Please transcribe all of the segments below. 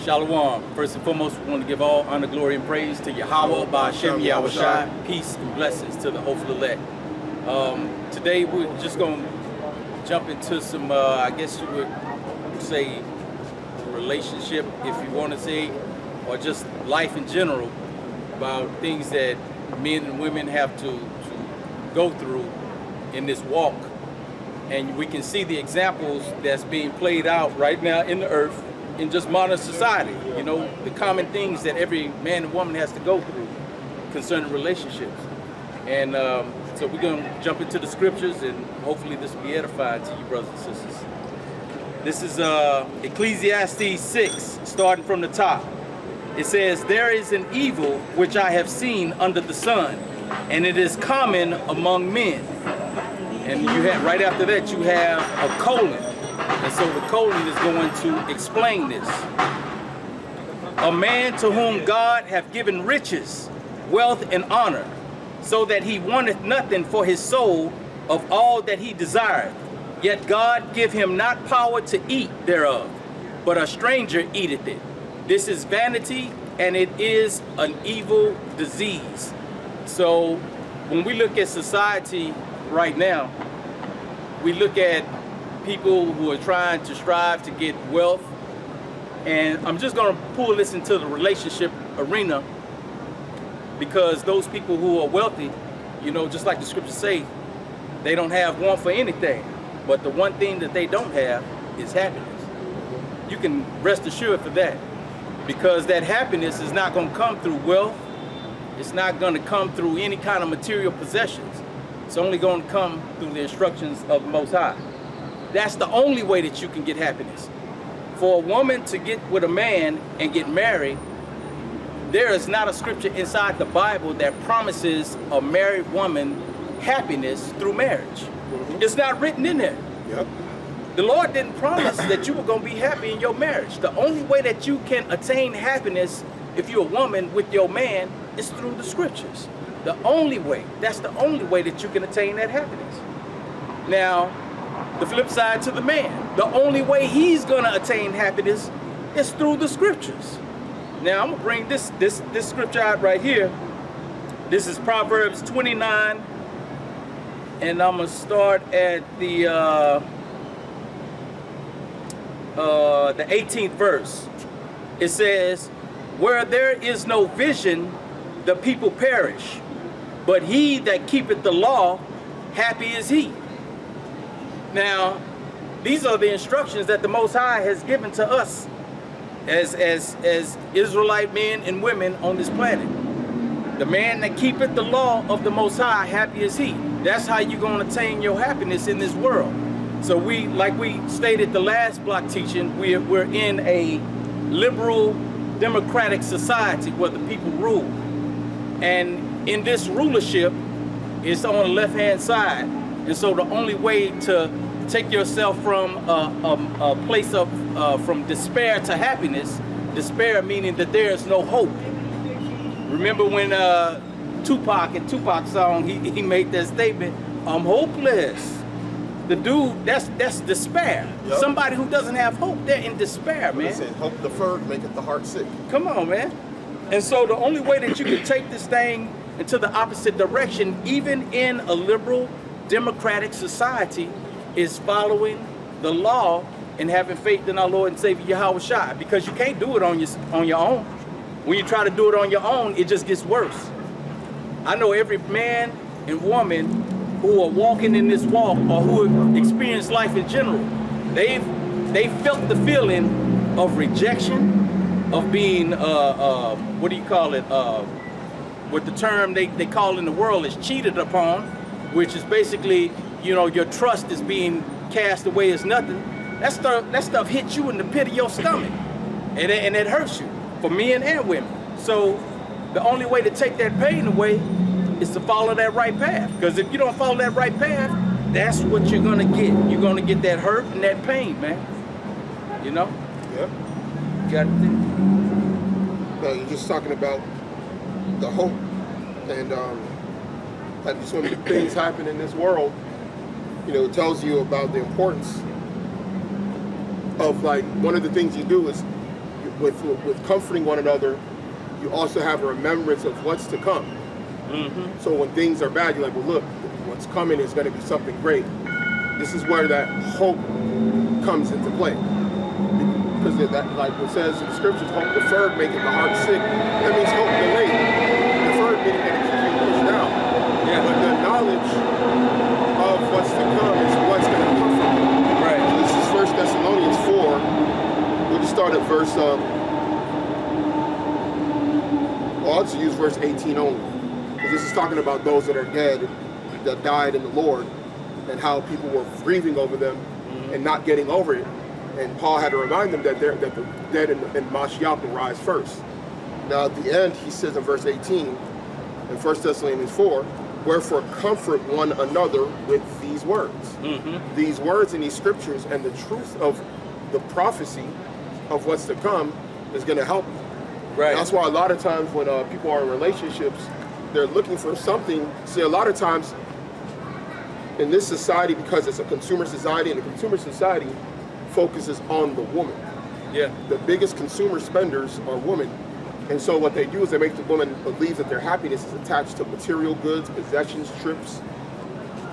Shalom. First and foremost, we want to give all honor, glory, and praise to Yahweh, thegospelofyahawashi. Peace and blessings to the hopeful elect. Today, we're just going to jump into some, I guess you would say, relationship, if you want to say, or just life in general, about things that men and women have to go through in this walk. And we can see the examples that's being played out right now in the earth in just modern society. You know, the common things that every man and woman has to go through concerning relationships. And so we're going to jump into the scriptures, and hopefully this will be edifying to you, brothers and sisters. This is Ecclesiastes 6, starting from the top. It says, "There is an evil which I have seen under the sun, and it is common among men." And you have, right after that, you have a colon. And so the colon is going to explain this. "A man to whom God hath given riches, wealth, and honor, so that he wanteth nothing for his soul of all that he desireth. Yet God give him not power to eat thereof, but a stranger eateth it. This is vanity, and it is an evil disease." So when we look at society right now, we look at people who are trying to strive to get wealth, and I'm just going to pull this into the relationship arena, because those people who are wealthy, you know, just like the scriptures say, they don't have want for anything, but the one thing that they don't have is happiness. You can rest assured for that, because that happiness is not going to come through wealth. It's not going to come through any kind of material possessions. It's only going to come through the instructions of the Most High. That's the only way that you can get happiness. For a woman to get with a man and get married, there is not a scripture inside the Bible that promises a married woman happiness through marriage. It's not written in there. Yep. The Lord didn't promise that you were going to be happy in your marriage. The only way that you can attain happiness if you're a woman with your man is through the scriptures. The only way. That's the only way that you can attain that happiness. Now, the flip side to the man, the only way he's going to attain happiness is through the scriptures. Now, I'm going to bring this scripture out right here. This is Proverbs 29, and I'm going to start at the 18th verse. It says, "Where there is no vision, the people perish, but he that keepeth the law, happy is he." Now, these are the instructions that the Most High has given to us as Israelite men and women on this planet. The man that keepeth the law of the Most High, happy is he. That's how you're going to attain your happiness in this world. So we, like we stated the last block teaching, we're in a liberal democratic society where the people rule. And in this rulership, it's on the left-hand side. And so the only way to take yourself from a place of from despair to happiness, despair meaning that there is no hope. Remember when Tupac, in Tupac's song, he made that statement, "I'm hopeless." The dude, that's despair. Yep. Somebody who doesn't have hope, they're in despair, man. Said, "Hope deferred maketh the heart sick." Come on, man. And so the only way that you can take this thing into the opposite direction, even in a liberal democratic society, is following the law and having faith in our Lord and Savior Yahawashi, because you can't do it on your own. When you try to do it on your own, it just gets worse. I know every man and woman who are walking in this walk, or who have experienced life in general, they felt the feeling of rejection, of being what do you call it? What the term they call in the world is cheated upon, which is basically, you know, your trust is being cast away as nothing. That stuff hits you in the pit of your stomach, and it hurts you, for men and women. So the only way to take that pain away is to follow that right path. Because if you don't follow that right path, that's what you're gonna get. You're gonna get that hurt and that pain, man. You know? Yep. You got to think. No, you're just talking about the hope, and like so many things happen in this world. You know, it tells you about the importance of, like, one of the things you do is you with comforting one another, you also have a remembrance of what's to come. Mm-hmm. So when things are bad, you're like, well, look, what's coming is going to be something great. This is where that hope comes into play. Because that, like it says in the scriptures, hope deferred maketh the heart sick. That means hope delayed. Deferred meaning that it keeps being pushed down. Yeah. But the knowledge of what's to come is what's going to comfort you. Right. So this is 1 Thessalonians 4. We'll just start at verse, I'll just use verse 18 only. Because this is talking about those that are dead, that died in the Lord, and how people were grieving over them and not getting over it. And Paul had to remind them that the dead in Mashiach will rise first. Now at the end, he says in verse 18, in 1 Thessalonians 4, wherefore comfort one another with these words. Mm-hmm. These words in these scriptures and the truth of the prophecy of what's to come is going to help you. Right. And that's why a lot of times when people are in relationships, they're looking for something. See, a lot of times in this society, because it's a consumer society, and the consumer society focuses on the woman. Yeah. The biggest consumer spenders are women. And so what they do is they make the woman believe that their happiness is attached to material goods, possessions, trips,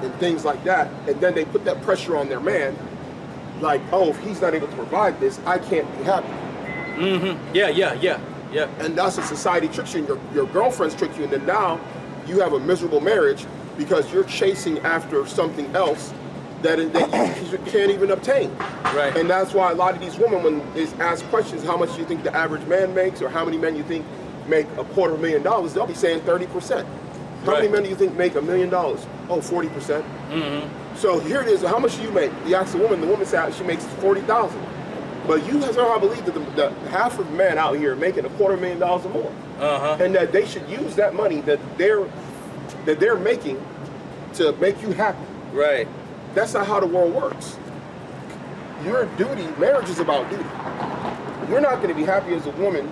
and things like that. And then they put that pressure on their man, like, oh, if he's not able to provide this, I can't be happy. Mm-hmm. Yeah. And that's what society tricks you, and your girlfriends trick you, and then now you have a miserable marriage because you're chasing after something else that you can't even obtain. Right. And that's why a lot of these women, when they ask questions, how much do you think the average man makes, or how many men you think make $250,000, they'll be saying 30%. How many men do you think make $1 million? Oh, 40%. Mm-hmm. So here it is, how much do you make? You ask the woman says she makes 40,000. But you somehow believe that the half of men out here are making $250,000 or more. Uh-huh. And that they should use that money that they're making to make you happy. Right. That's not how the world works. Your duty, marriage is about duty. You're not going to be happy as a woman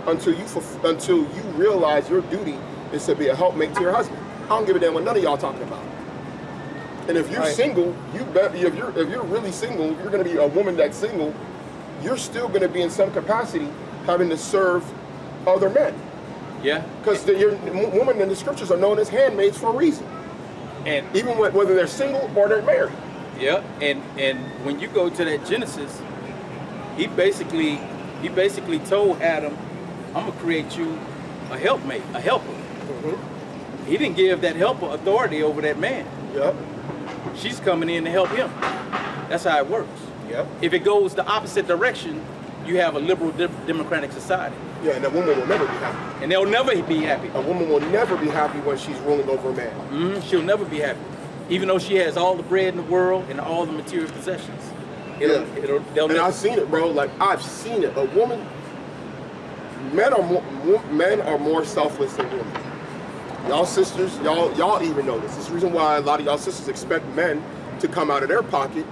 until you realize your duty is to be a helpmate to your husband. I don't give a damn what none of y'all talking about. And if you're single, you bet if you're really single, you're going to be a woman that's single, you're still going to be in some capacity having to serve other men. Yeah. Because women in the scriptures are known as handmaids for a reason. And even whether they're single or they're married. Yeah, and when you go to that Genesis, he basically told Adam, I'm gonna create you a helpmate, a helper. Mm-hmm. He didn't give that helper authority over that man. Yep. She's coming in to help him. That's how it works. Yep. If it goes the opposite direction, you have a liberal democratic society. Yeah, and a woman will never be happy. And they'll never be happy. A woman will never be happy when she's ruling over a man. Mm-hmm. She'll never be happy. Even though she has all the bread in the world and all the material possessions. I've seen it, bro. Like, I've seen it. Men are more selfless than women. Y'all sisters, y'all even know this. This is the reason why a lot of y'all sisters expect men to come out of their pocket,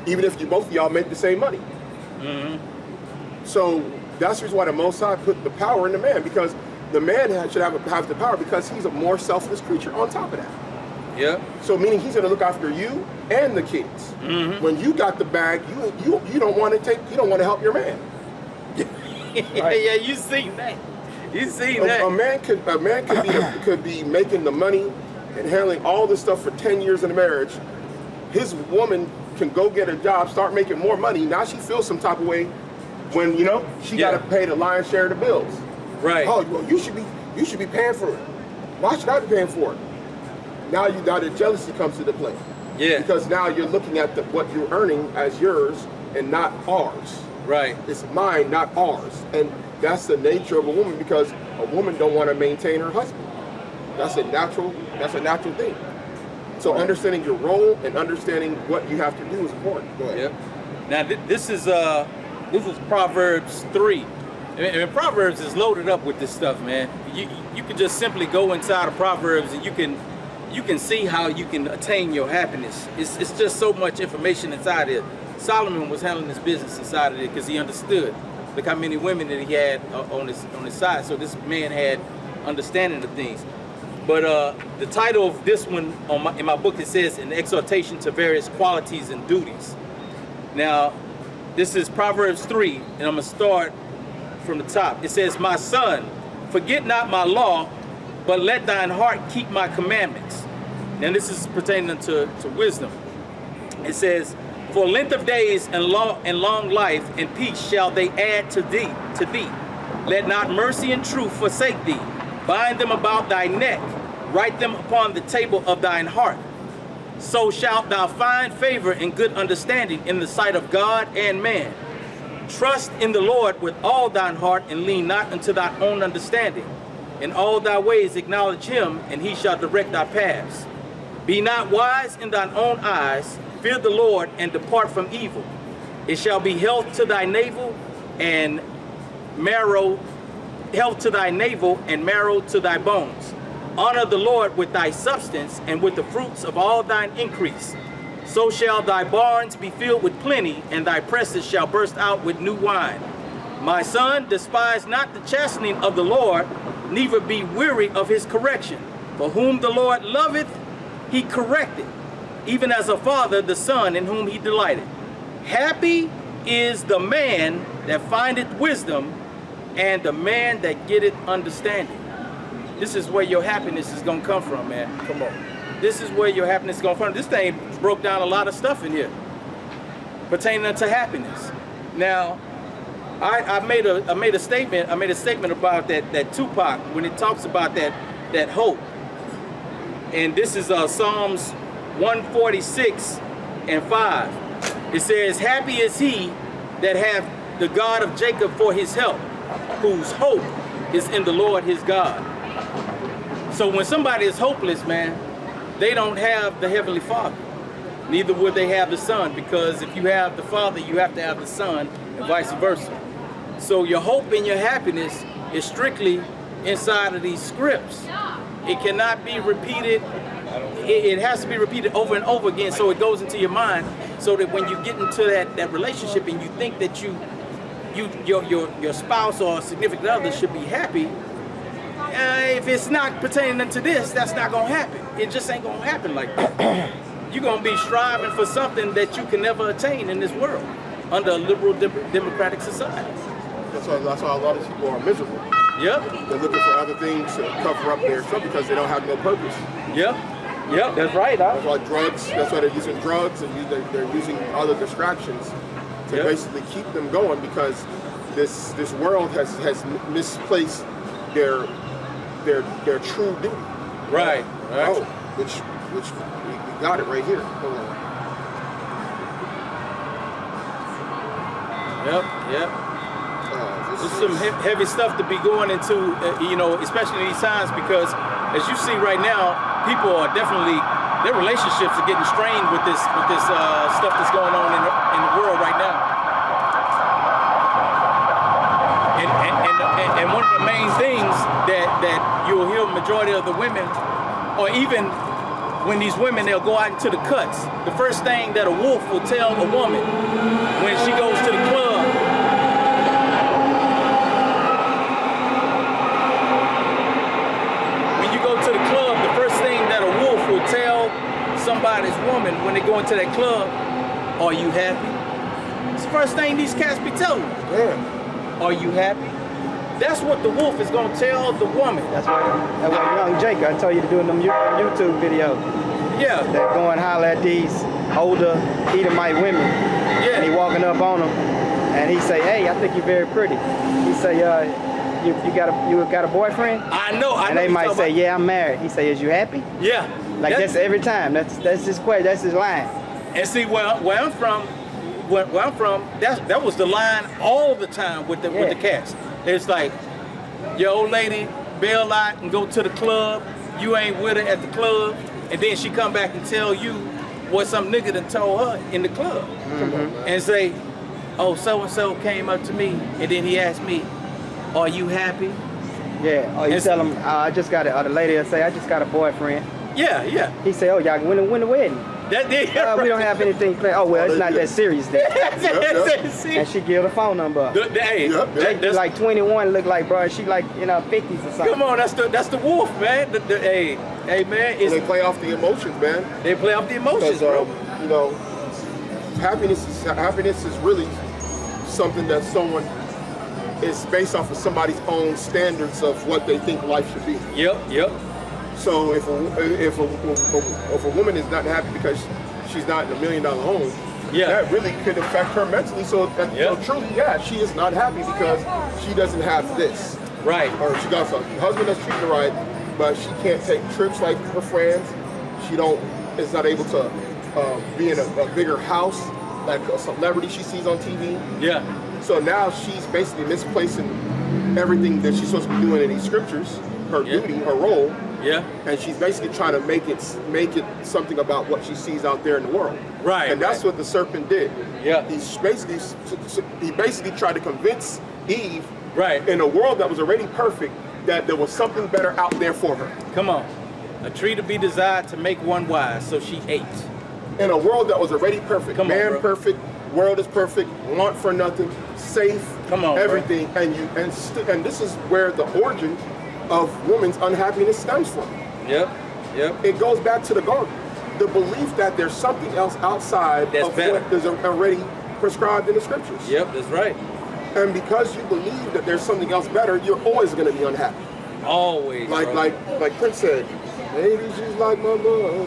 even if both of y'all make the same money. Mm-hmm. So that's the reason why the Most High put the power in the man, because the man should have the power because he's a more selfless creature on top of that. Yeah. So meaning he's gonna look after you and the kids. Mm-hmm. When you got the bag, you don't want to help your man. Yeah, you seen that. You seen that. A man could be making the money and handling all this stuff for 10 years in a marriage. His woman can go get a job, start making more money. Now she feels some type of way when she got to pay the lion's share of the bills. Right. Oh, well, you should be paying for it. Why should I be paying for it? Now the jealousy comes to the play. Yeah. Because now you're looking at what you're earning as yours and not ours. Right. It's mine, not ours. And that's the nature of a woman, because a woman don't want to maintain her husband. That's a natural thing. So understanding your role and understanding what you have to do is important. Go ahead. Yep. Now this is Proverbs 3. And Proverbs is loaded up with this stuff, man. You can just simply go inside of Proverbs and you can see how you can attain your happiness. It's just so much information inside it. Solomon was handling his business inside of it because he understood. Look how many women that he had on his side. So this man had understanding of things. But the title of this one in my book, it says an exhortation to various qualities and duties. Now, this is Proverbs 3, and I'm gonna start from the top. It says, my son, forget not my law, but let thine heart keep my commandments. And this is pertaining to wisdom. It says, for length of days and long life and peace shall they add to thee. Let not mercy and truth forsake thee. Bind them about thy neck. Write them upon the table of thine heart. So shalt thou find favor and good understanding in the sight of God and man. Trust in the Lord with all thine heart, and lean not unto thy own understanding. In all thy ways acknowledge him, and he shall direct thy paths. Be not wise in thine own eyes. Fear the Lord, and depart from evil. It shall be health to thy navel and marrow to thy bones. Honor the Lord with thy substance, and with the fruits of all thine increase. So shall thy barns be filled with plenty, and thy presses shall burst out with new wine. My son, despise not the chastening of the Lord, neither be weary of his correction. For whom the Lord loveth, he correcteth, even as a father the son in whom he delighteth. Happy is the man that findeth wisdom, and the man that getteth understanding. This is where your happiness is going to come from, man. Come on. This is where your happiness is going to come from. This thing broke down a lot of stuff in here pertaining to happiness. Now, I made a statement about that Tupac when it talks about that hope. And this is Psalms 146 and 5. It says, happy is he that hath the God of Jacob for his help, whose hope is in the Lord his God. So when somebody is hopeless, man, they don't have the Heavenly Father. Neither would they have the Son, because if you have the Father, you have to have the Son, and vice versa. So your hope and your happiness is strictly inside of these scripts. It cannot be repeated. It has to be repeated over and over again, so it goes into your mind, so that when you get into that relationship and you think that your spouse or significant other should be happy, if it's not pertaining to this, that's not going to happen. It just ain't going to happen like that. You're going to be striving for something that you can never attain in this world under a liberal democratic society. That's why a lot of people are miserable. Yep. They're looking for other things to cover up their stuff because they don't have no purpose. Yep. Yep, that's right. That's why that's why they're using drugs, and they're using other distractions to basically keep them going, because this world has misplaced their true duty. Right. Oh, which we got it right here. Hold on. Yep. There's some heavy stuff to be going into, especially in these times, because as you see right now, people are definitely, their relationships are getting strained with this stuff that's going on in the world right now. And one of the main things that you'll hear majority of the women, or even when these women, they'll go out into the cuts, the first thing that a wolf will tell a woman when she goes to the club, tell somebody's woman when they go into that club, are you happy? It's the first thing these cats be telling them. Yeah. Are you happy? That's what the wolf is going to tell the woman. That's why young Jake, I told you to do them YouTube videos. Yeah. They're going holler at these older Edomite women. Yeah. And he walking up on them, and he say, hey, I think you're very pretty. He say, you got a boyfriend? I know. And they might say, yeah, I'm married. He say, is you happy? Yeah. Like that's every time. That's his question. That's his line. And see, where I'm from, that was the line all the time with the cats. It's like, your old lady bail out and go to the club. You ain't with her at the club, and then she come back and tell you what some nigga done told her in the club, and say, oh, so and so came up to me, and then he asked me, are you happy? Yeah. Or you tell him, I just got it. Or the lady will say, I just got a boyfriend. Yeah. He say, oh, y'all when the wedding? We don't have anything planned. Oh, well, it's not that serious then. And she give the phone number. That's like 21, look like, bro, she like, 50s or something. Come on, that's the wolf, man. Hey, man. They play off the emotions, man. They play off the emotions, bro. Happiness is really something that someone is based off of somebody's own standards of what they think life should be. Yep. So if a woman is not happy because she's not in $1 million home, that really could affect her mentally. So, truly, she is not happy because she doesn't have this. Right. Or she got a husband that's treating her right, but she can't take trips like her friends. She is not able to be in a bigger house like a celebrity she sees on TV. Yeah. So now she's basically misplacing everything that she's supposed to be doing in these scriptures, her duty, her role. Yeah. And she's basically trying to make it something about what she sees out there in the world. Right. And that's what the serpent did. Yeah. He basically tried to convince Eve, right, in a world that was already perfect, that there was something better out there for her. Come on. A tree to be desired to make one wise, so she ate. In a world that was already perfect. Man perfect, world is perfect, want for nothing, safe, everything. Bro. And this is where the origin of woman's unhappiness stems from. Yep. It goes back to the garden. The belief that there's something else outside of what is already prescribed in the scriptures. Yep, that's right. And because you believe that there's something else better, you're always going to be unhappy. Always. Like Prince said, maybe she's like my mom.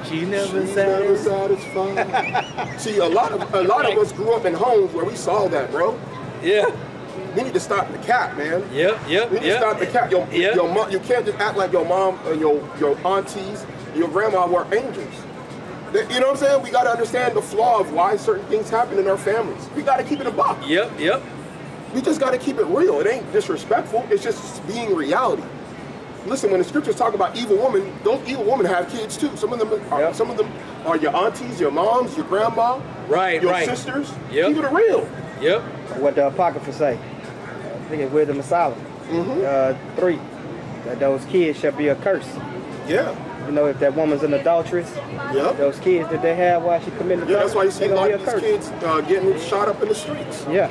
She's never satisfied. See, a lot of us grew up in homes where we saw that, bro. Yeah. We need to stop the cap, man. Yep. We need to stop the cap. Your mom, you can't just act like your mom and your aunties, your grandma were angels. You know what I'm saying? We got to understand the flaw of why certain things happen in our families. We got to keep it a buck. Yep. We just got to keep it real. It ain't disrespectful. It's just being reality. Listen, when the scriptures talk about evil women, those evil women have kids too. Some of them are your aunties, your moms, your grandma, your sisters. Keep it real. Yep. What the Apocrypha say? I think it's Wisdom of Solomon. 3. That those kids shall be a curse. Yeah. You know, if that woman's an adulteress, those kids that they have while she committed adultery, that's why you see a lot of these kids getting shot up in the streets. Yeah.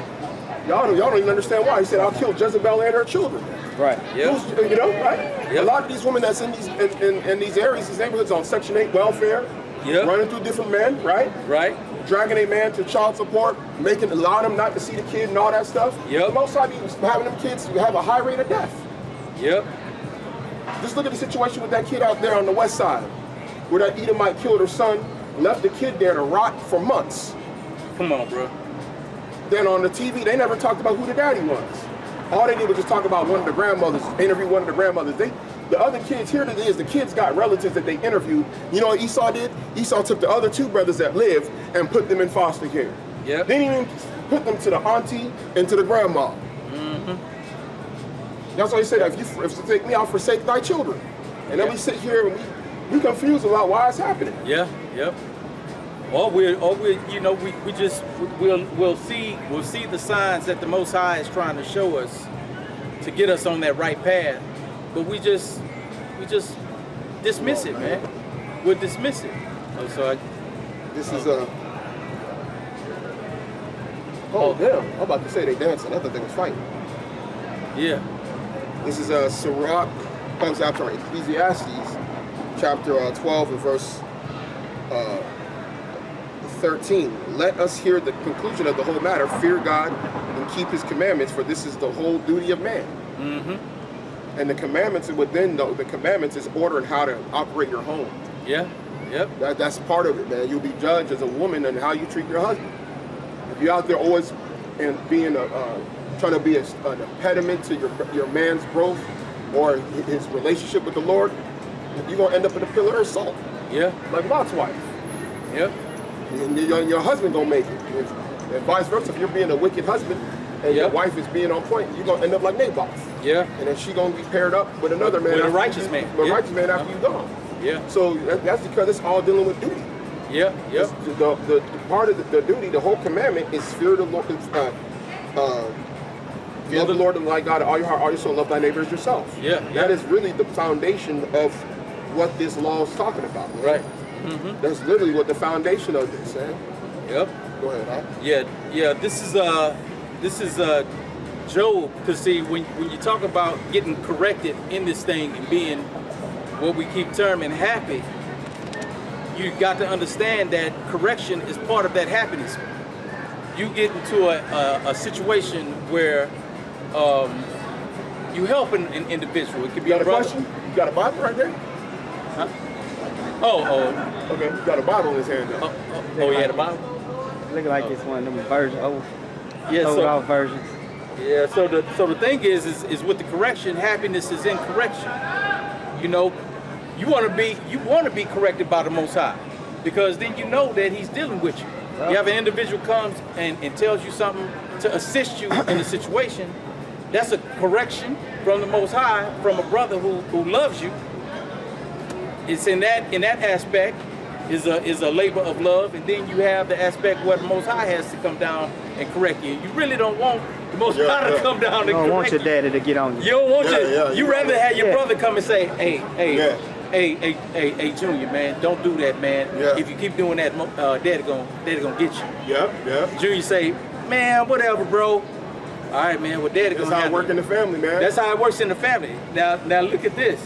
Y'all don't even understand why. He said, I'll kill Jezebel and her children. Right. Yeah. You know, right? Yep. A lot of these women that's in these areas, these neighborhoods on Section 8 welfare, running through different men, right? Right. Dragging a man to child support, allowing them not to see the kid and all that stuff. Yep. Most of you having them kids have a high rate of death. Yep. Just look at the situation with that kid out there on the west side, where that Edomite killed her son, left the kid there to rot for months. Come on, bro. Then on the TV, they never talked about who the daddy was. All they did was just talk about one of the grandmothers, interview one of the grandmothers. The other kids, here it is, the kids got relatives that they interviewed. You know what Esau did? Esau took the other 2 brothers that lived and put them in foster care. Yep. Didn't even put them to the auntie and to the grandma. Mm-hmm. That's why he said, if you take me, I'll forsake thy children. And then we sit here and we confused about why it's happening. Yeah. We'll see the signs that the Most High is trying to show us to get us on that right path, but we just dismiss it, man. We'll dismiss it. This is damn! I'm about to say they dancing. I thought they was fighting. Yeah. This is Ecclesiastes, chapter 12 and verse 13. Let us hear the conclusion of the whole matter. Fear God and keep His commandments, for this is the whole duty of man. Mm-hmm. And the commandments within the commandments is ordering how to operate your home. Yeah. Yep. That's part of it, man. You'll be judged as a woman and how you treat your husband. If you're out there always and being trying to be an impediment to your man's growth or his relationship with the Lord, you're gonna end up in a pillar of salt. Yeah. Like Lot's wife. Yep. And your husband gonna make it. And vice versa, if you're being a wicked husband and your wife is being on point, you're gonna end up like Naboth. Yeah. And then she's gonna be paired up with another man. With a righteous man. With a righteous man after you're gone. Yeah. So that's because it's all dealing with duty. Yeah. Yep. The part of the duty, the whole commandment is fear the Lord. Love the Lord and like God, all your heart, all your soul, love thy neighbor as yourself. Yeah. That is really the foundation of what this law is talking about. Right. Mm-hmm. That's literally what the foundation of this, man. Yep. Go ahead, huh? Yeah. This is Job. Because see, when you talk about getting corrected in this thing and being what we keep terming happy, you got to understand that correction is part of that happiness. You get into a situation where you help an individual. It could be You got a a brother. question? You got a Bible right there? Huh? Oh, Okay, you got a Bible in his hand now. yeah, the Bible. Looking like it's one of them versions, Yeah, sold out versions. Yeah, so the thing is with the correction, happiness is in correction. You know, you want to be corrected by the Most High, because then you know that He's dealing with you. You have an individual comes and tells you something to assist you in a situation. That's a correction from the Most High, from a brother who loves you. It's in that aspect is a labor of love, and then you have the aspect where the Most High has to come down and correct you. You really don't want the Most High to come down and correct you. You don't want your daddy to get on you. You don't want you rather have your brother come and say, hey, Junior, man, don't do that, man. Yeah. If you keep doing that, daddy gonna get you. Yeah. Junior say, man, whatever, bro. All right, man, well, daddy That's gonna how it works in the family, man. That's how it works in the family. Now look at this.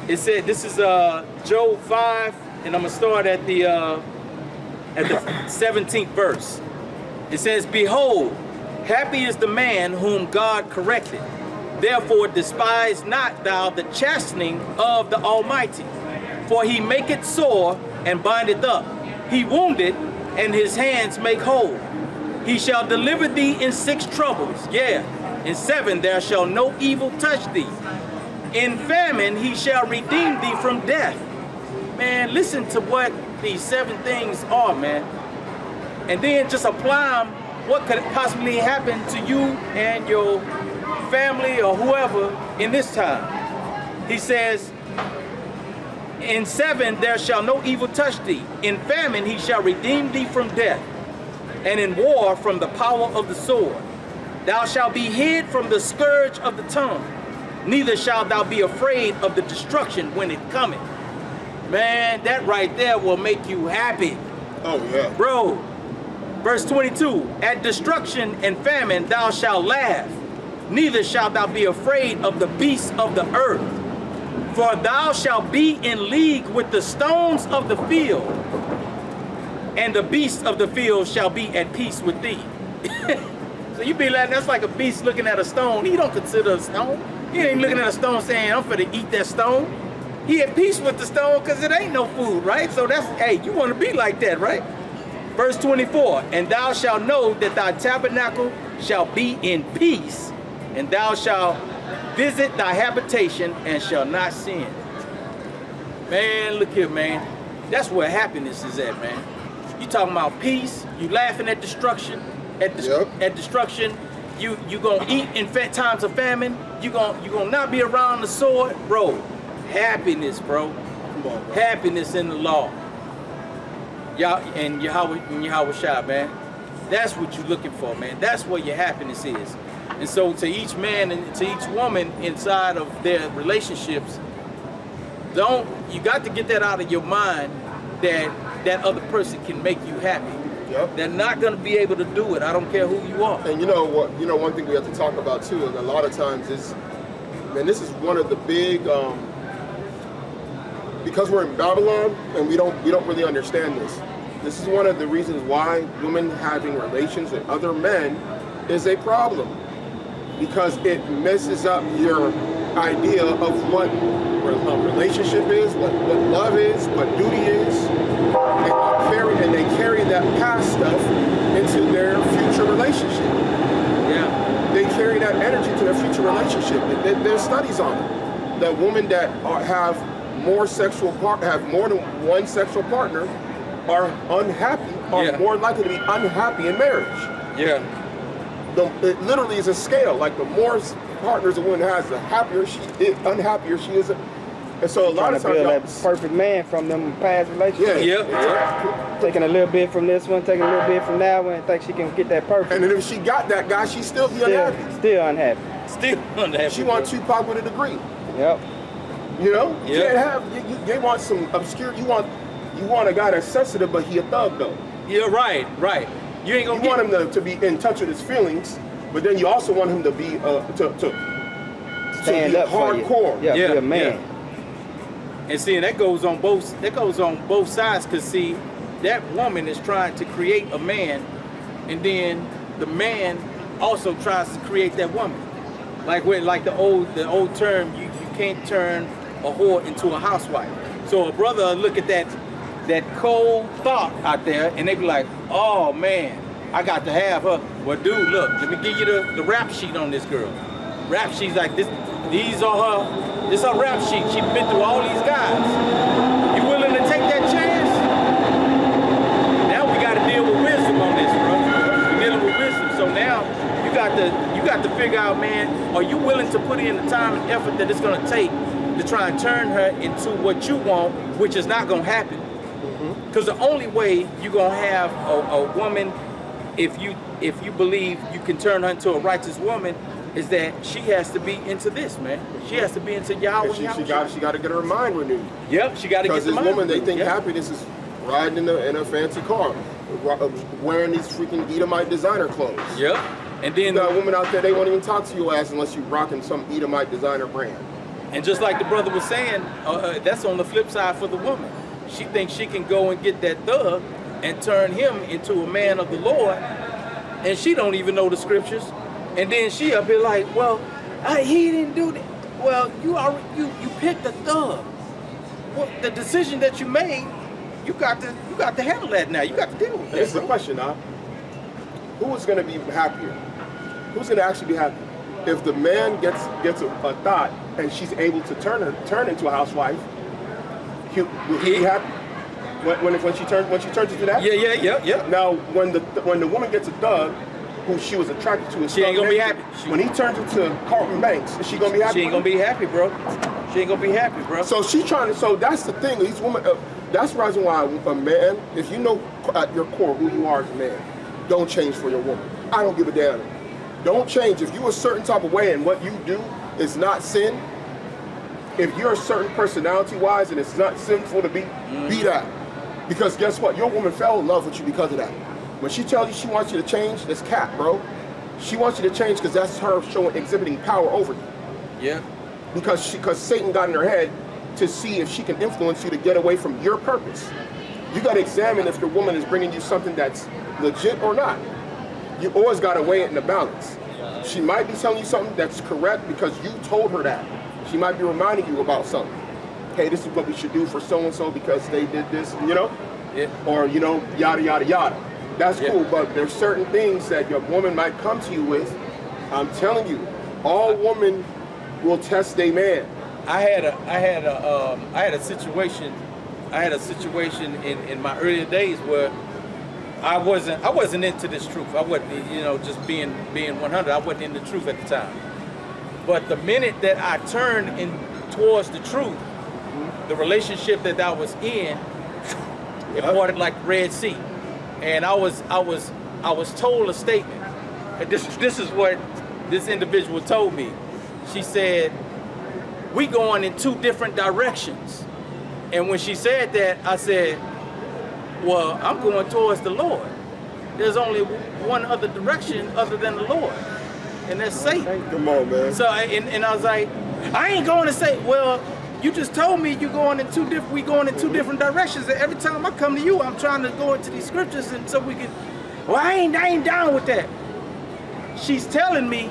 It said, this is Job 5, and I'm gonna start at the 17th verse. It says, behold, happy is the man whom God corrected. Therefore despise not thou the chastening of the Almighty. For he maketh sore and bindeth up. He wounded, and his hands make whole. He shall deliver thee in 6 troubles. Yeah, in 7 there shall no evil touch thee. In famine he shall redeem thee from death. Man, listen to what these 7 things are, man. And then just apply them, what could possibly happen to you and your family or whoever in this time. He says, in 7 there shall no evil touch thee. In famine he shall redeem thee from death, and in war from the power of the sword. Thou shalt be hid from the scourge of the tongue, neither shalt thou be afraid of the destruction when it cometh. Man, that right there will make you happy. Oh, yeah. Bro, verse 22, at destruction and famine thou shalt laugh, neither shalt thou be afraid of the beasts of the earth. For thou shalt be in league with the stones of the field, and the beasts of the field shall be at peace with thee. So you be like, that's like a beast looking at a stone. He don't consider a stone. He ain't looking at a stone saying, I'm finna eat that stone. He at peace with the stone because it ain't no food, right? So that's, hey, you want to be like that, right? Verse 24, and thou shalt know that thy tabernacle shall be in peace, and thou shalt visit thy habitation and shall not sin. Man, look here, man. That's where happiness is at, man. You talking about peace, you laughing at destruction, at destruction, you gonna eat in times of famine, you gonna not be around the sword, bro. Happiness, bro. Come on, bro. Happiness in the law. Y'all and Yahweh Shai, man. That's what you're looking for, man. That's where your happiness is. And so to each man and to each woman inside of their relationships, you got to get that out of your mind that that other person can make you happy. Yep. They're not going to be able to do it. I don't care who you are. And you know what? You know, one thing we have to talk about too, and a lot of times is, man, this is one of the big, because we're in Babylon and we don't really understand this. This is one of the reasons why women having relations with other men is a problem, because it messes up your idea of what a relationship is, what love is, what duty is, and they carry that past stuff into their future relationship. Yeah. They carry that energy to their future relationship. There's studies on it. That women that have more than one sexual partner are unhappy, more likely to be unhappy in marriage. Yeah. It literally is a scale. Like the more partners a woman has, the unhappier she is. And so a lot of times, that perfect man from them past relationships. Yeah. Taking a little bit from this one, taking a little bit from that one, and think she can get that perfect. And then if she got that guy, she'd still be unhappy. Still unhappy. Still unhappy. She wants Tupac with a degree. Yep. You know, you Yeah. can't have. They want some obscure. You want a guy that's sensitive, but he a thug though. Yeah, right. You ain't gonna. You want him to be in touch with his feelings, but then you also want him to be Stand up for you. hardcore. Yeah, Yeah, be a man. yeah. And see, and that goes on both sides, because see, that woman is trying to create a man, and then the man also tries to create that woman. Like the old term, you can't turn a whore into a housewife. So a brother look at that cold thought out there, and they be like, oh man, I got to have her. Well, dude, look, let me give you the rap sheet on this girl. Rap sheet's like this. This is her rap sheet. She's been through all these guys. You willing to take that chance? Now we got to deal with wisdom on this, bro. We're dealing with wisdom. So now you got to figure out, man, are you willing to put in the time and effort that it's going to take to try and turn her into what you want, which is not going to happen. Because the only way you're going to have a woman, if you believe you can turn her into a righteous woman, is that she has to be into this, man. She has to be into Yahweh. She got to get her mind renewed. Yep, she got to get the mind. Because this woman, they think happiness is riding in a fancy car, wearing these freaking Edomite designer clothes. Yep. And then you got women out there, they won't even talk to your ass unless you rocking some Edomite designer brand. And just like the brother was saying, that's on the flip side for the woman. She thinks she can go and get that thug and turn him into a man of the Lord, and she don't even know the scriptures. And then she up here like, well, he didn't do that. Well, you picked a thug. Well, the decision that you made, you got to handle that now. You got to deal with that. Here's the question, huh? Who is going to be happier? Who's going to actually be happy? If the man gets a thought and she's able to turn into a housewife, will he be happy? When she turns into that? Yeah. Now, when the woman gets a thug who she was attracted to, she ain't gonna be happy. When he turns into Carlton Banks, is she gonna be happy? She ain't gonna be happy, bro. She ain't gonna be happy, bro. So so that's the thing. These women, that's the reason why a man, if you know at your core who you are as a man, don't change for your woman. I don't give a damn. Don't change. If you're a certain type of way and what you do is not sin, if you're a certain personality-wise and it's not sinful to be that. Because guess what? Your woman fell in love with you because of that. When she tells you she wants you to change, that's cap, bro. She wants you to change because that's her exhibiting power over you. Yeah. Because Satan got in her head to see if she can influence you to get away from your purpose. You got to examine if your woman is bringing you something that's legit or not. You always got to weigh it in the balance. She might be telling you something that's correct because you told her that. She might be reminding you about something. Hey, this is what we should do for so-and-so because they did this, you know? Yeah. Or, you know, yada, yada, yada. That's cool, but there's certain things that your woman might come to you with. I'm telling you, all women will test their man. I had a situation in my earlier days where I wasn't into this truth. I wasn't, you know, just being 100. I wasn't in the truth at the time. But the minute that I turned in towards the truth, the relationship that I was in, it parted like the Red Sea. And I was told a statement. And this is what this individual told me. She said, "We going in two different directions." And when she said that, I said, "Well, I'm going towards the Lord. There's only one other direction other than the Lord, and that's Satan." Come on, man. So and I was like, I ain't going to say, well, you just told me we going in two different directions. And every time I come to you, I'm trying to go into these scriptures and so we can. Well, I ain't down with that. She's telling me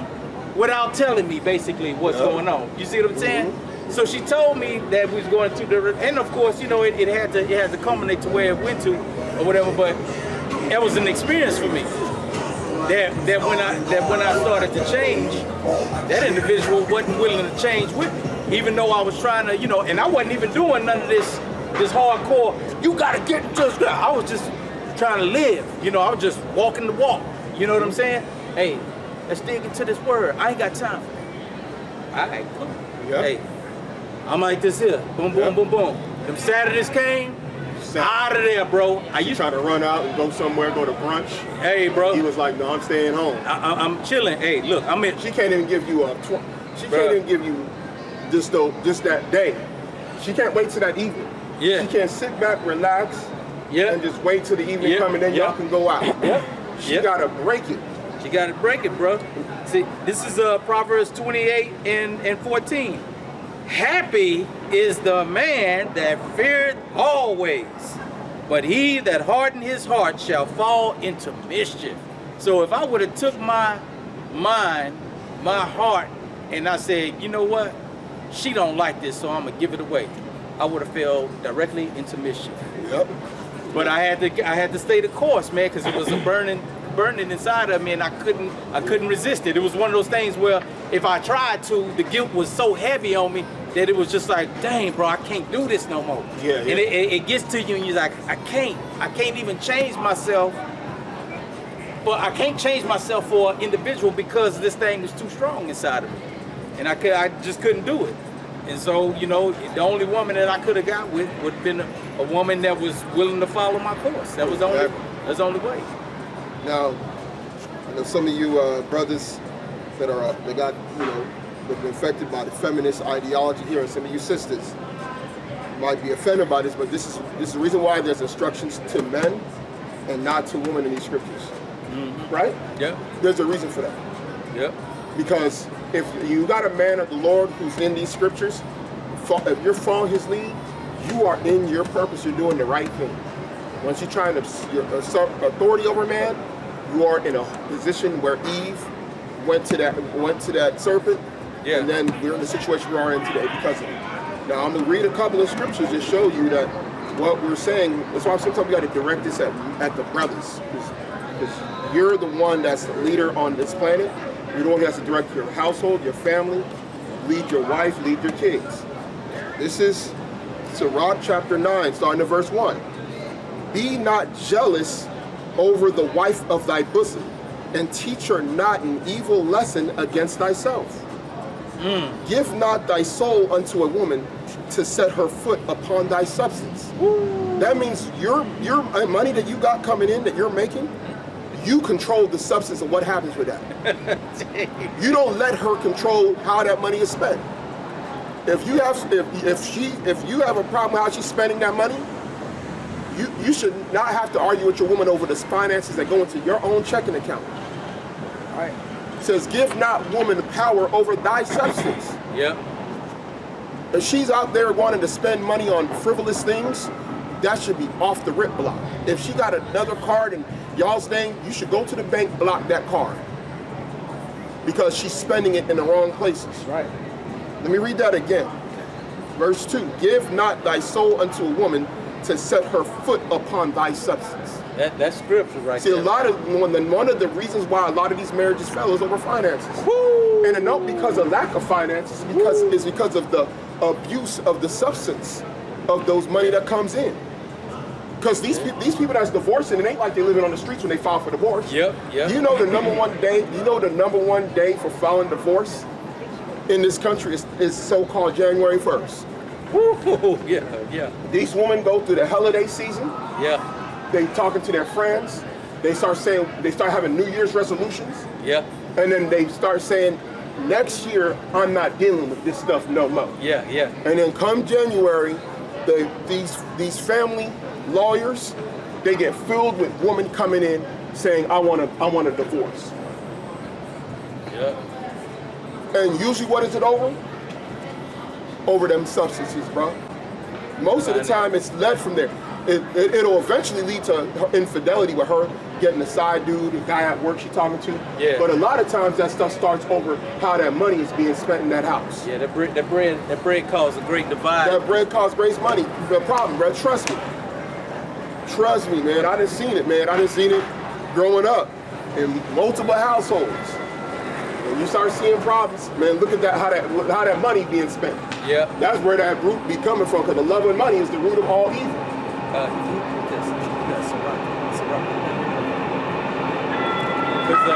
without telling me basically what's going on. You see what I'm saying? So she told me that we was going to two different, and of course, you know, it had to culminate to where it went to or whatever. But it was an experience for me. That when I started to change, that individual wasn't willing to change with me, even though I was trying to, you know, and I wasn't even doing none of this hardcore. You gotta get into this. I was just trying to live, you know. I was just walking the walk. You know what I'm saying? Hey, let's dig into this word. I ain't got time for that. All right, cool. Yep. Hey, I'm like this here. Boom, boom, boom, boom. Them Saturdays came. Out of there, bro. I used to try to run out and go somewhere, go to brunch. Hey, bro. He was like, "No, I'm staying home. I'm chilling." Hey, look, I'm in. She can't even give you She can't even give you just that day. She can't wait till that evening. Yeah. She can't sit back, relax, and just wait till the evening come and then y'all can go out. She gotta break it. She gotta break it, bro. See, this is Proverbs 28 and 14. Happy is the man that feareth always, but he that hardened his heart shall fall into mischief. So if I would have took my mind, my heart, and I said, you know what? She don't like this, so I'm gonna give it away. I would have fell directly into mischief. Yep. But I had to stay the course, man, because it was a burning inside of me, and I couldn't resist it. It was one of those things where if I tried to, the guilt was so heavy on me that it was just like, dang, bro, I can't do this no more. Yeah. And it gets to you, and you're like, I can't even change myself. But I can't change myself for an individual because this thing was too strong inside of me, and I just couldn't do it. And so, you know, the only woman that I could have got with would have been a woman that was willing to follow my course. That was the only way. Now, I know some of you brothers that got, you know, that been affected by the feminist ideology here, and some of you sisters might be offended by this, but this is the reason why there's instructions to men and not to women in these scriptures. Mm-hmm. Right? Yeah. There's a reason for that. Yeah. Because if you got a man of the Lord who's in these scriptures, if you're following his lead, you are in your purpose. You're doing the right thing. Once you're trying to assert authority over man, you are in a position where Eve went to that serpent, yeah. And then we're in the situation we are in today because of it. Now I'm gonna read a couple of scriptures to show you that what we're saying. That's why sometimes we got to direct this at the brothers, because you're the one that's the leader on this planet. You're the one who has to direct your household, your family, lead your wife, lead your kids. This is Sirach chapter 9, starting at verse 1. Be not jealous over the wife of thy bosom, and teach her not an evil lesson against thyself. Give not thy soul unto a woman to set her foot upon thy substance. That means your money that you got coming in, that you're making, you control the substance of what happens with that. You don't let her control how that money is spent. If you have a problem with how she's spending that money, you should not have to argue with your woman over the finances that go into your own checking account. All right. It says, give not woman power over thy substance. Yeah. If she's out there wanting to spend money on frivolous things, that should be off the rip block. If she got another card in y'all's name, you should go to the bank, block that card, because she's spending it in the wrong places. Right. Let me read that again. Verse 2, give not thy soul unto a woman to set her foot upon thy substance. That's scripture right See, there. one of the reasons why a lot of these marriages fail is over finances. Woo! And not because of lack of finances, it's because of the abuse of the substance of those money that comes in. Because these people that's divorcing, it ain't like they living on the streets when they file for divorce. Yep. You know the number one day for filing divorce in this country is so-called January 1st. Woo! Yeah. These women go through the holiday season. Yeah. They talking to their friends. They start having New Year's resolutions. Yeah. And then they start saying, next year I'm not dealing with this stuff no more. Yeah. And then come January, these family lawyers, they get filled with women coming in saying, I want a divorce. Yeah. And usually what is it over? Over them substances, bro. Most of the time it's led from there. It'll eventually lead to infidelity with her getting a side dude, a guy at work she's talking to. Yeah. But a lot of times that stuff starts over how that money is being spent in that house. Yeah, that bread caused a great divide. That bread costs great money. The problem, bro, trust me. Trust me, man. I done seen it, man. I done seen it growing up in multiple households. When you start seeing problems, man, look at that how that money being spent. Yeah. That's where that root be coming from, because the love of money is the root of all evil. That's right. Because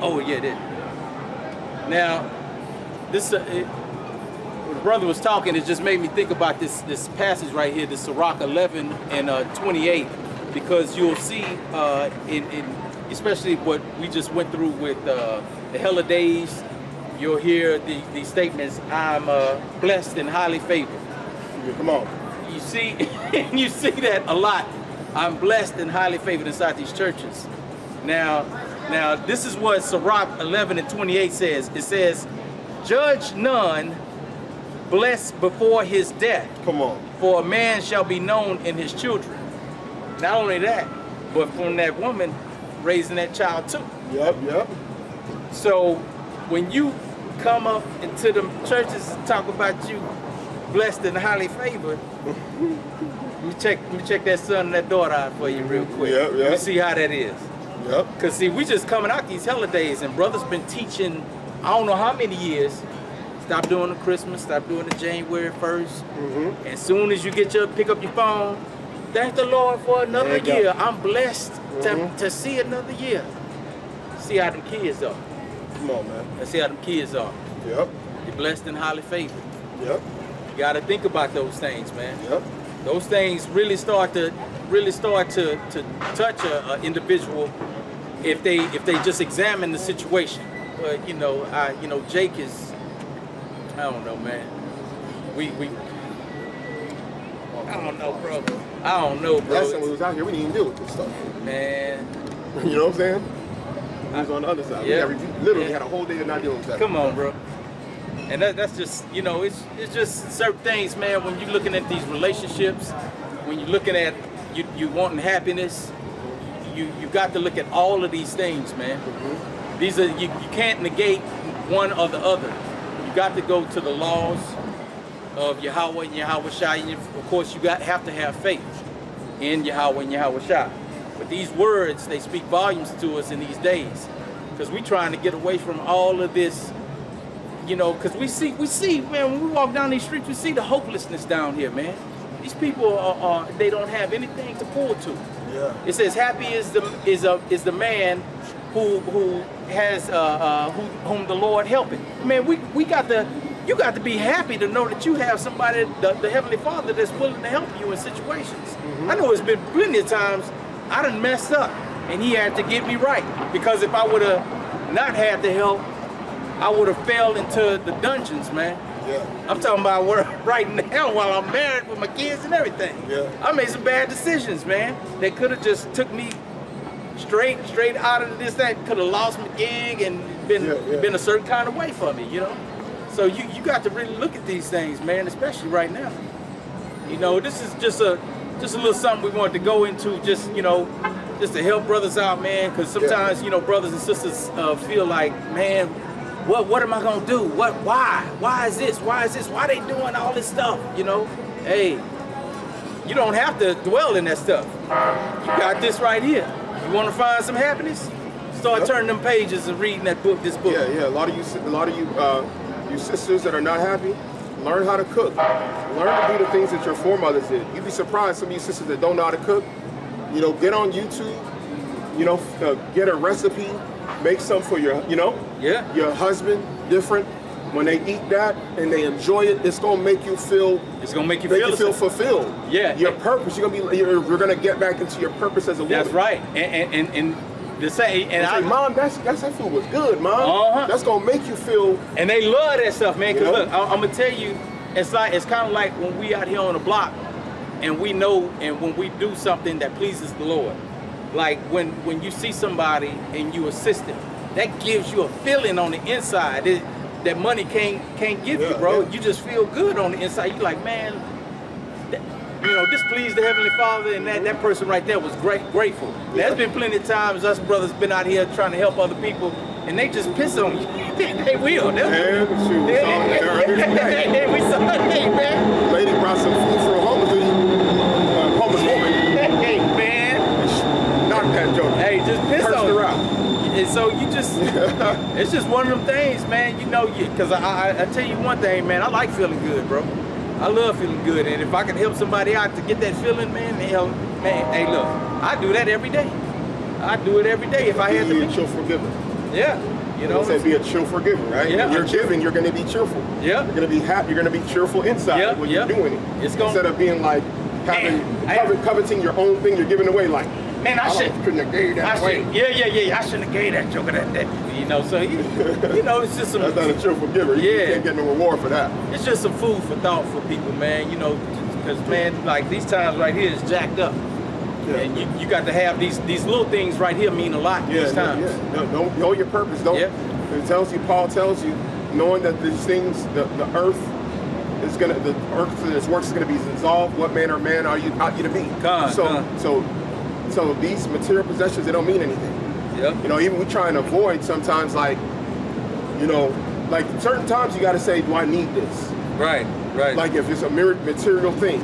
oh yeah, it is. Now, this when the brother was talking, it just made me think about this passage right here, this Sirach 11 and 28, because you'll see in especially what we just went through with the holidays, you'll hear these statements, I'm blessed and highly favored. Yeah, come on. You see, you see that a lot. I'm blessed and highly favored inside these churches. Now, Now, this is what Sirach 11:28 says. It says, judge none blessed before his death. Come on. For a man shall be known in his children. Not only that, but from that woman raising that child too. Yep. So when you come up into the churches and talk about you blessed and highly favored, let me check that son and that daughter out for you real quick. Yep. Let me see how that is. Yep. Cause see, we just coming out these holidays and brothers been teaching, I don't know how many years, stop doing the Christmas, stop doing the January 1st. Mm-hmm. As soon as you pick up your phone, thank the Lord for another year. I'm blessed to see another year. See how them kids are. Come on, man. Let's see how them kids are. Yep. You're blessed and highly favored. Yep. You gotta think about those things, man. Yep. Those things really start to touch an individual if they just examine the situation. But Jake is, I don't know, man. I don't know, bro. Last time we was out here, we didn't even deal with this stuff. Man. You know what I'm saying? We was on the other side. Yeah. We literally had a whole day of not dealing with that. Come on, bro. And that's just, it's just certain things, man, when you're looking at these relationships, when you're looking at you wanting happiness, you got to look at all of these things, man. Mm-hmm. These are you can't negate one or the other. You got to go to the laws of Yahweh and Yahawashi, and of course you have to have faith in Yahweh and Yahawashi. But these words, they speak volumes to us in these days, because we're trying to get away from all of this, because we see, man, when we walk down these streets, we see the hopelessness down here, man. These people they don't have anything to pull to. Yeah. It says, happy is the man who has whom the Lord helpeth. Man, you got to be happy to know that you have somebody, the Heavenly Father, that's willing to help you in situations. Mm-hmm. I know it's been plenty of times I done messed up and he had to get me right, because if I would have not had the help, I would have fell into the dungeons, man. Yeah. I'm talking about right now while I'm married with my kids and everything. Yeah. I made some bad decisions, man. They could have just took me straight out of this, that could have lost my gig and been a certain kind of way for me, So you got to really look at these things, man, especially right now. This is just a little something we wanted to go into, just to help brothers out, man, because sometimes, brothers and sisters feel like, man, what am I gonna do? Why is this? Why they doing all this stuff? Hey, you don't have to dwell in that stuff. You got this right here. You want to find some happiness? Start turning them pages and reading this book. Yeah. A lot of you sisters that are not happy, learn how to cook. Learn to do the things that your foremothers did. You'd be surprised, some of you sisters that don't know how to cook, get on YouTube, get a recipe, make some for your husband, different. When they eat that and they enjoy it, it's gonna make you feel. It's gonna make you feel fulfilled. Yeah. Your purpose. You're gonna get back into your purpose as a woman. That's right. And to say, Mom, that food was good, Mom. That's gonna make you feel. And they love that stuff, man. Cause look, I'm gonna tell you, it's kind of like when we out here on the block, and we know, and when we do something that pleases the Lord. Like when you see somebody and you assist them, that gives you a feeling on the inside that money can't give you, bro. You just feel good on the inside. You like, man, this pleased the Heavenly Father, and that person right there was grateful. There's been plenty of times us brothers been out here trying to help other people, and they just piss on you. They will. We saw it, man. Lady brought some food for a homeless woman. Hey, man. Knock that joke. Hey, just piss on her out. And so you just, it's just one of them things, man. Because I tell you one thing, man. I like feeling good, bro. I love feeling good, and if I can help somebody out to get that feeling, man, hey, look, I do that every day. I do it every day if I had to be. Be a chill forgiver. Yeah, Say be a chill forgiver, right? Yeah. When you're giving, you're going to be cheerful. Yeah. You're going to be happy. You're going to be cheerful inside when you're doing it. Instead of being like coveting your own thing, you're giving away like. Man, couldn't have gave that away. Yeah. I shouldn't have gave that joker that. So it's just some. That's not a cheerful giver. You can't get no reward for that. It's just some food for thought for people, man. Because man, like these times right here is jacked up. And you got to have these little things right here mean a lot these times. No, know your purpose. Don't. It tells you. Paul tells you, knowing that these things, the earth and its works is gonna be dissolved. What manner of man ought you to be? So these material possessions, they don't mean anything. Yep. You know, even we try and avoid sometimes, like, you know, like certain times you got to say, do I need this? Right. Like if it's a material thing,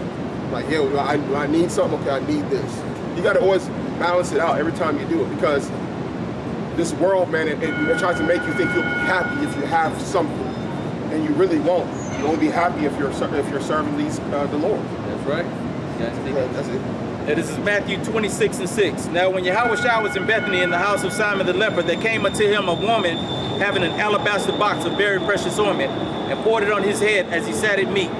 like, yeah, I need something. Okay, I need this. You got to always balance it out every time you do it, because this world, man, it tries to make you think you'll be happy if you have something, and you really won't. You'll only be happy if you're serving the Lord. That's right. That's it. And this is Matthew 26:6. Now when Yahawashi was in Bethany in the house of Simon the leper, there came unto him a woman having an alabaster box of very precious ointment, and poured it on his head as he sat at meat.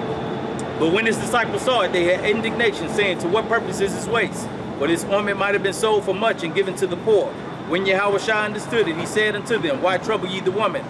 But when his disciples saw it, they had indignation, saying, to what purpose is this waste? For this ointment might have been sold for much and given to the poor. When Yahawashi understood it, he said unto them, why trouble ye the woman?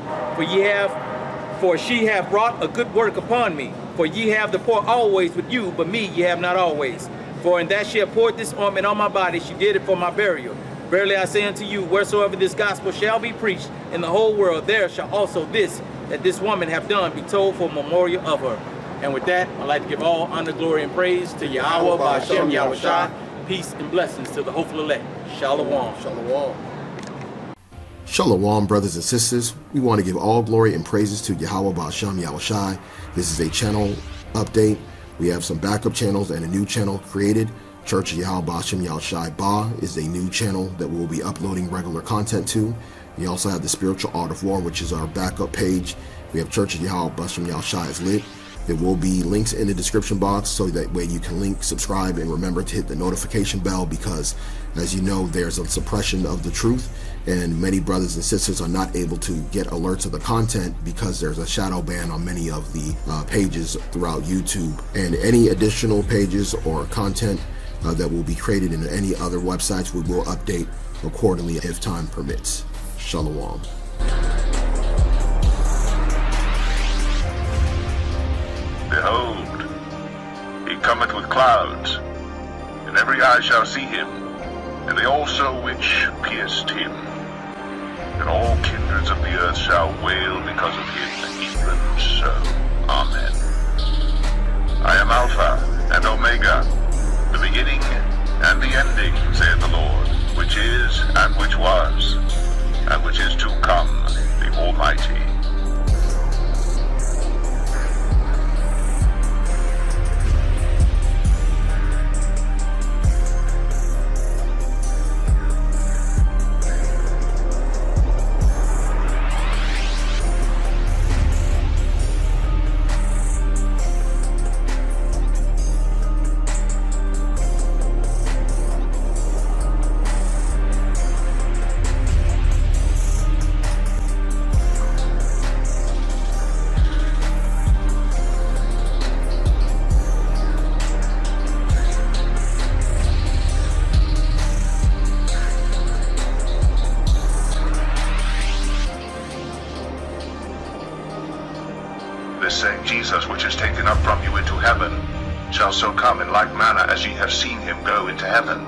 For she hath wrought a good work upon me. For ye have the poor always with you, but me ye have not always. For in that she hath poured this ointment on my body, she did it for my burial. Verily I say unto you, wheresoever this gospel shall be preached in the whole world, there shall also this that this woman hath done be told for memorial of her. And with that, I'd like to give all honor, glory, and praise to Yahweh, Ba'ashem, Yahawashi. Peace and blessings to the hopeful elect. Shalom. Shalom, brothers and sisters. We want to give all glory and praises to Yahweh, Ba'ashem, Yahawashi. This is a channel update. We have some backup channels and a new channel created. Church of Yahweh Ba'ashem Yahawashi Ba is a new channel that we'll be uploading regular content to. We also have the Spiritual Art of War, which is our backup page. We have Church of Yahweh Ba'ashem Yahawashi is lit. There will be links in the description box, so that way you can link, subscribe, and remember to hit the notification bell, because as you know, there's a suppression of the truth, and many brothers and sisters are not able to get alerts of the content because there's a shadow ban on many of the pages throughout YouTube. And any additional pages or content that will be created in any other websites, we will update accordingly if time permits. Shalom. Behold, he cometh with clouds, and every eye shall see him, and they also which pierced him. And all kindreds of the earth shall wail because of him, even so. Amen. I am Alpha and Omega, the beginning and the ending, saith the Lord, which is, and which was, and which is to come, the Almighty. This same Jesus which is taken up from you into heaven shall so come in like manner as ye have seen him go into heaven.